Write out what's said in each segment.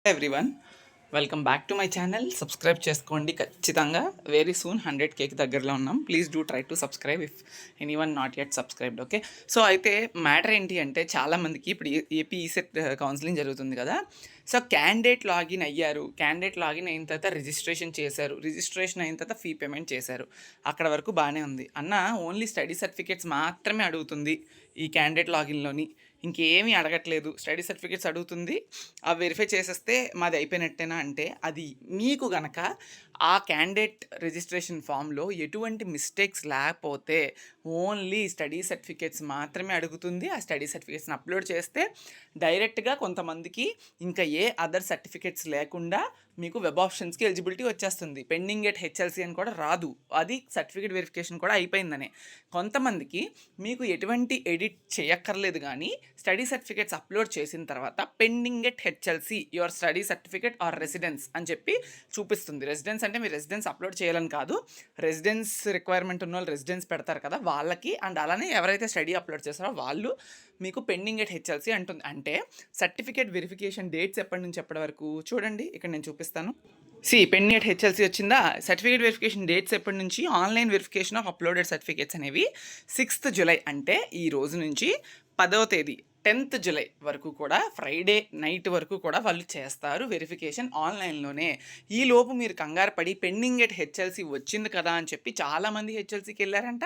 Everyone, welcome back to my channel. Subscribe చేసుకోండి ఖచ్చితంగా. Very soon 100Kకి దగ్గరలో ఉన్నాం. Please do try to subscribe if anyone not yet subscribed. Okay, so అయితే matter ఏంటి అంటే చాలామందికి ఇప్పుడు ఏపీ ఈసెట్ కౌన్సిలింగ్ జరుగుతుంది కదా. సో క్యాండిడేట్ లాగిన్ అయ్యారు, క్యాండిడేట్ లాగిన్ అయిన తర్వాత రిజిస్ట్రేషన్ చేశారు, రిజిస్ట్రేషన్ అయిన తర్వాత ఫీ పేమెంట్ చేశారు. అక్కడ వరకు బాగానే ఉంది అన్న. ఓన్లీ స్టడీ సర్టిఫికేట్స్ మాత్రమే అడుగుతుంది ఈ క్యాండిడేట్ లాగిన్లోని, ఇంకేమీ అడగట్లేదు. స్టడీ సర్టిఫికేట్స్ అడుగుతుంది, అవి వెరిఫై చేసేస్తే మాది అయిపోయినట్టేనా అంటే, అది మీకు గనక ఆ క్యాండిడేట్ రిజిస్ట్రేషన్ ఫామ్లో ఎటువంటి మిస్టేక్స్ లేకపోతే ఓన్లీ స్టడీ సర్టిఫికేట్స్ మాత్రమే అడుగుతుంది. ఆ స్టడీ సర్టిఫికేట్స్ని అప్లోడ్ చేస్తే డైరెక్ట్గా కొంతమందికి ఇంకా ఏ అదర్ సర్టిఫికేట్స్ లేకుండా మీకు వెబ్ ఆప్షన్స్కి ఎలిజిబిలిటీ వచ్చేస్తుంది. పెండింగ్ ఎట్ హెచ్ఎల్సి అని కూడా రాదు, అది సర్టిఫికేట్ వెరిఫికేషన్ కూడా అయిపోయిందనే. కొంతమందికి మీకు ఎటువంటి ఎడిట్ చేయక్కర్లేదు, కానీ స్టడీ సర్టిఫికేట్స్ అప్లోడ్ చేసిన తర్వాత pending at HLC your study certificate or residence అని చెప్పి చూపిస్తుంది. రెసిడెన్స్ అంటే మీరు రెసిడెన్స్ అప్లోడ్ చేయాలని కాదు, రెసిడెన్స్ రిక్వైర్మెంట్ ఉన్న వాళ్ళు రెసిడెన్స్ పెడతారు కదా వాళ్ళకి, అండ్ అలానే ఎవరైతే స్టడీ అప్లోడ్ చేస్తారో వాళ్ళు మీకు పెండింగ్ ఎట్ హెచ్ఎల్సి అంటుంది. అంటే సర్టిఫికేట్ వెరిఫికేషన్ డేట్స్ ఎప్పటి నుంచి ఎప్పటి వరకు చూడండి, ఇక్కడ నేను చూపిస్తాను. పెండింగ్ ఎట్ హెచ్ఎల్సి వచ్చిందా. సర్టిఫికేట్ వెరిఫికేషన్ డేట్స్ ఎప్పటి నుంచి, online verification of uploaded certificates అనేవి 6th జూలై అంటే ఈ రోజు నుంచి 10వ తేదీ 10th జూలై వరకు కూడా, ఫ్రైడే నైట్ వరకు కూడా వాళ్ళు చేస్తారు వెరిఫికేషన్ ఆన్లైన్లోనే. ఈ లోపు మీరు కంగారు పడి పెండింగ్ ఎట్ హెచ్ఎల్సి వచ్చింది కదా అని చెప్పి చాలామంది హెచ్ఎల్సికి వెళ్ళారంట,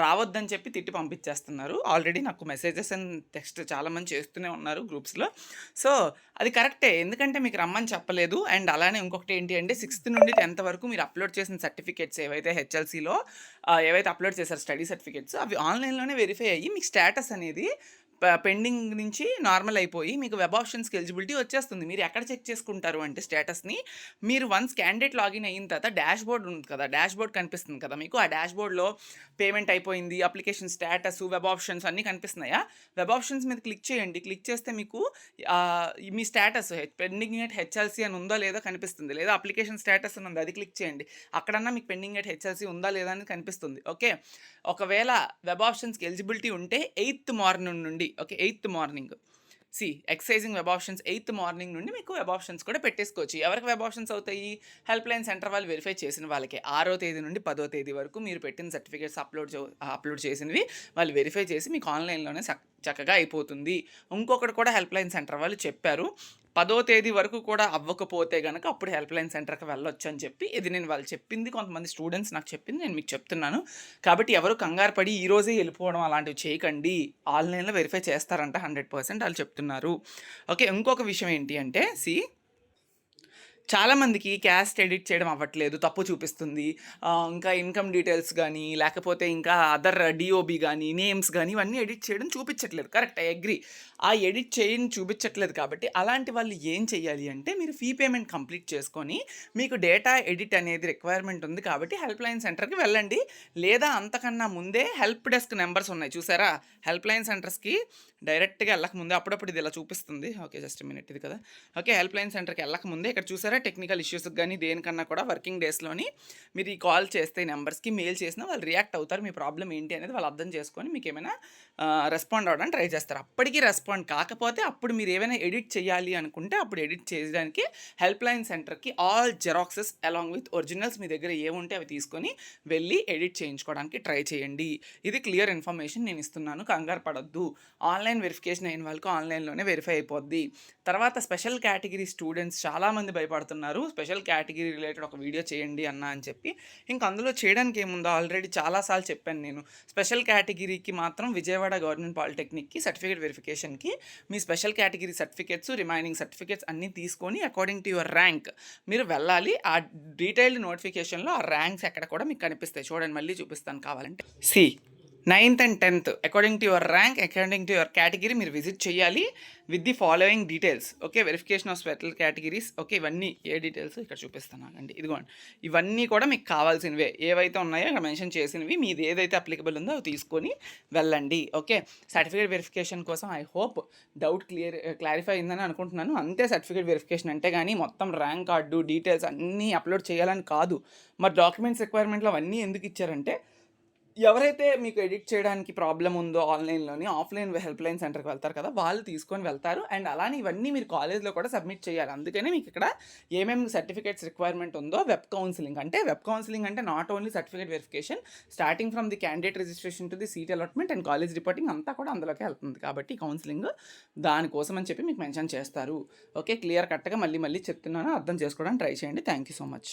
రావద్దని చెప్పి తిట్టి పంపించేస్తున్నారు. ఆల్రెడీ నాకు మెసేజెస్ అండ్ టెక్స్ట్ చాలామంది చేస్తూనే ఉన్నారు గ్రూప్స్లో. సో అది కరెక్టే, ఎందుకంటే మీకు రమ్మని చెప్పలేదు. అండ్ అలానే ఇంకొకటి ఏంటి అంటే 6th నుండి 10th వరకు మీరు అప్లోడ్ చేసిన సర్టిఫికేట్స్ ఏవైతే హెచ్ఎల్సిలో ఏవైతే అప్లోడ్ చేశారు స్టడీ సర్టిఫికేట్స్, అవి ఆన్లైన్లోనే వెరిఫై అయ్యి మీకు స్టేటస్ అనేది పెండింగ్ నుంచి నార్మల్ అయిపోయి మీకు వెబ్ ఆప్షన్స్కి ఎలిజిబిలిటీ వచ్చేస్తుంది. మీరు ఎక్కడ చెక్ చేసుకుంటారు అంటే స్టేటస్ని, మీరు వన్స్ క్యాండిడేట్ లాగిన్ అయిన తర్వాత డాష్ బోర్డ్ ఉంది కదా, డాష్ బోర్డ్ కనిపిస్తుంది కదా మీకు. ఆ డాష్ బోర్డ్లో పేమెంట్ అయిపోయింది, అప్లికేషన్ స్టేటస్, వెబ్ ఆప్షన్స్ అన్నీ కనిపిస్తున్నాయా. వెబ్ ఆప్షన్స్ మీద క్లిక్ చేయండి. క్లిక్ చేస్తే మీకు మీ స్టేటస్ పెండింగ్ ఎట్ హెచ్ఎల్సి అని ఉందో లేదో కనిపిస్తుంది, లేదా అప్లికేషన్ స్టేటస్ అని ఉంది, అది క్లిక్ చేయండి. అక్కడన్నా మీకు పెండింగ్ ఎట్ హెచ్ఎల్సి ఉందా లేదా అని కనిపిస్తుంది. ఓకే, ఒకవేళ వెబ్ ఆప్షన్స్కి ఎలిజిబిలిటీ ఉంటే 8th మార్నింగ్ నుండి, okay 8th morning exercising web options 8th morning నుండి మీకు వెబ్ ఆప్షన్స్ కూడా పెట్టేసుకోవచ్చు. ఎవరికి వెబ్ ఆప్షన్స్ అవుతాయి? హెల్ప్ లైన్ సెంటర్ వాళ్ళు వెరిఫై చేసిన వాళ్ళకి 6వ తేదీ నుండి 10వ తేదీ వరకు మీరు పెట్టిన సర్టిఫికేట్స్ అప్లోడ్ చేసినవి వాళ్ళు వెరిఫై చేసి మీకు ఆన్లైన్లోనే చక్కగా అయిపోతుంది. ఇంకొకటి కూడా హెల్ప్ లైన్ సెంటర్ వాళ్ళు చెప్పారు, 10వ తేదీ వరకు కూడా అవ్వకపోతే కనుక అప్పుడు హెల్ప్ లైన్ సెంటర్కి వెళ్ళొచ్చు అని చెప్పి. ఇది నేను వాళ్ళు చెప్పింది, కొంతమంది స్టూడెంట్స్ నాకు చెప్పింది, నేను మీకు చెప్తున్నాను. కాబట్టి ఎవరు కంగారు పడి ఈరోజే వెళ్ళిపోవడం అలాంటివి చేయకండి. ఆన్లైన్లో వెరిఫై చేస్తారంట 100% వాళ్ళు చెప్తున్నారు. ఓకే, ఇంకొక విషయం ఏంటి అంటే చాలామందికి క్యాస్ట్ ఎడిట్ చేయడం అవ్వట్లేదు, తప్పు చూపిస్తుంది. ఇంకా ఇన్కమ్ డీటెయిల్స్ కానీ, లేకపోతే ఇంకా అదర్ డిఓబి కానీ, నేమ్స్ కానీ ఇవన్నీ ఎడిట్ చేయడం చూపించట్లేదు. Correct, I agree. ఆ ఎడిట్ చేయని చూపించట్లేదు కాబట్టి అలాంటి వాళ్ళు ఏం చేయాలి అంటే, మీరు ఫీ పేమెంట్ కంప్లీట్ చేసుకొని, మీకు డేటా ఎడిట్ అనేది రిక్వైర్మెంట్ ఉంది కాబట్టి హెల్ప్ లైన్ సెంటర్కి వెళ్ళండి. లేదా అంతకన్నా ముందే హెల్ప్ డెస్క్ నెంబర్స్ ఉన్నాయి చూసారా, హెల్ప్ లైన్ సెంటర్స్కి డైరెక్ట్గా వెళ్ళకముందే, అప్పుడప్పుడు ఇది ఇలా చూపిస్తుంది. ఓకే, జస్ట్ మినిట్ ఇది కదా. ఓకే, హెల్ప్ లైన్ సెంటర్కి వెళ్ళకముందే ఇక్కడ చూసారా, టెక్నికల్ ఇష్యూస్కి కానీ దేనికన్నా కూడా వర్కింగ్ డేస్లోని మీరు ఈ కాల్ చేస్తే నెంబర్స్కి మెయిల్ చేసినా వాళ్ళు రియాక్ట్ అవుతారు. మీ ప్రాబ్లం ఏంటి అనేది వాళ్ళు అర్థం చేసుకొని మీకు ఏమైనా రెస్పాండ్ అవ్వడానికి ట్రై చేస్తారు. అప్పటికీ రెస్పాండ్ కాకపోతే అప్పుడు మీరు ఏమైనా ఎడిట్ చేయాలి అనుకుంటే అప్పుడు ఎడిట్ చేయడానికి హెల్ప్ లైన్ సెంటర్కి all xeroxes along with originals మీ దగ్గర ఏముంటే అవి తీసుకొని వెళ్ళి ఎడిట్ చేయించుకోవడానికి ట్రై చేయండి. ఇది క్లియర్ ఇన్ఫర్మేషన్ నేను ఇస్తున్నాను, కంగారు పడొద్దు. ఆన్లైన్ వెరిఫికేషన్ అయిన వాళ్ళకి ఆన్లైన్లోనే వెరిఫై అయిపోద్ది. తర్వాత స్పెషల్ కేటగిరీ స్టూడెంట్స్ చాలామంది భయపడుతున్నారు, స్పెషల్ కేటగిరీ రిలేటెడ్ ఒక వీడియో చేయండి అన్న అని చెప్పి. ఇంక అందులో చేయడానికి ఏముందో ఆల్రెడీ చాలాసార్లు చెప్పాను నేను. స్పెషల్ కేటగిరీకి మాత్రం విజయవాడ గవర్నమెంట్ పాలిటెక్నిక్కి సర్టిఫికేట్ వెరిఫికేషన్కి మీ special category certificates, remaining certificates అన్నీ తీసుకొని అకార్డింగ్ టు యువర్ ర్యాంక్ మీరు వెళ్ళాలి. ఆ డీటెయిల్డ్ నోటిఫికేషన్లో ఆ ర్యాంక్స్ ఎక్కడ కూడా మీకు కనిపిస్తాయి. చూడండి, మళ్ళీ చూపిస్తాను కావాలంటే. 9th and 10th according to your rank, according to your category మీరు విజిట్ చేయాలి with the following details. Okay, verification of special categories. Okay, ఇవన్నీ ఏ డీటెయిల్స్ ఇక్కడ చూపిస్తున్నాను అండి, ఇదిగోండి. ఇవన్నీ కూడా మీకు కావాల్సినవే ఏవైతే ఉన్నాయో ఇక్కడ మెన్షన్ చేసినవి, మీది ఏదైతే అప్లికబుల్ ఉందో అవి తీసుకొని వెళ్ళండి. ఓకే, సర్టిఫికేట్ వెరిఫికేషన్ కోసం ఐ హోప్ డౌట్ క్లారిఫై అయిందని అనుకుంటున్నాను. అంతే, సర్టిఫికేట్ వెరిఫికేషన్ అంటే కానీ మొత్తం ర్యాంక్ కార్డు డీటెయిల్స్ అన్నీ అప్లోడ్ చేయాలని కాదు. మరి డాక్యుమెంట్స్ రిక్వైర్మెంట్లో అవన్నీ ఎందుకు ఇచ్చారంటే, ఎవరైతే మీకు ఎడిట్ చేయడానికి ప్రాబ్లమ్ ఉందో ఆన్‌లైన్‌లోని, ఆఫ్‌లైన్ హెల్ప్‌లైన్ సెంటర్‌కి వెళ్తారు కదా! వాళ్ళు తీసుకొని వెళ్తారు. అండ్ అలానే ఇవన్నీ మీరు కాలేజ్‌లో కూడా సబ్మిట్ చేయాలి. అందుకనే మీకిక్కడ ఏమేమి సర్టిఫికేట్స్ రిక్వైర్మెంట్ ఉందో వెబ్ కౌన్సెలింగ్ అంటే not only certificate verification, starting from the candidate registration to the seat allotment and college reporting అంతా కూడా అందులోకే వెళ్తుంది. కాబట్టి కౌన్సెలింగ్ దానికోసం అని చెప్పి మీకు మెన్షన్ చేస్తారు. ఓకే. క్లియర్ కట్‌గా మళ్ళీ మళ్ళీ చెప్తున్నాను. అర్థం చేసుకోవడానికి ట్రై చేయండి. Thank you so much.